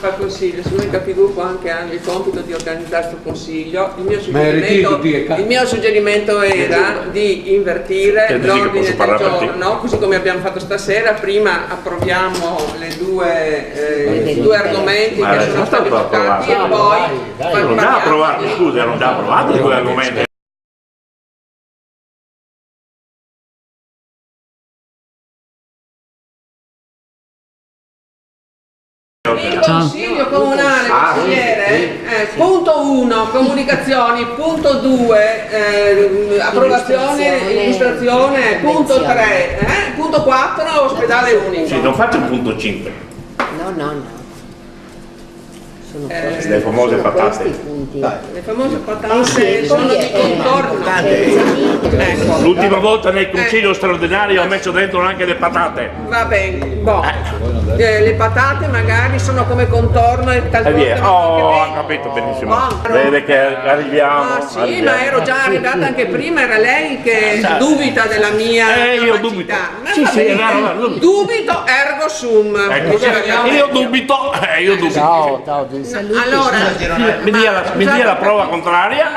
fa il consiglio, siccome i capigruppo anche hanno il compito di organizzare questo consiglio, il mio suggerimento era di invertire l'ordine del giorno, così come abbiamo fatto stasera. Prima approviamo i due argomenti che sono stati toccati e poi non già approvato, scusa, non già approvato i due argomenti. Il Consiglio Comunale, consigliere, punto 1 comunicazioni, punto 2 approvazione, illustrazione, punto 3, punto 4 ospedale unico. Sì, non faccio il punto 5. No. Le famose patate. Le famose patate sono di contorno. Ecco. L'ultima volta nel consiglio straordinario ho messo dentro anche le patate. Va bene, le patate magari sono come contorno e tal volta. Ho capito benissimo. Vede che arriviamo. Ah sì, ma ero già arrivata anche prima, era lei che dubita della mia io dubito. Sì, dubito ergo sum. Ecco, io dubito. Ciao. Allora, mi dia la prova contraria.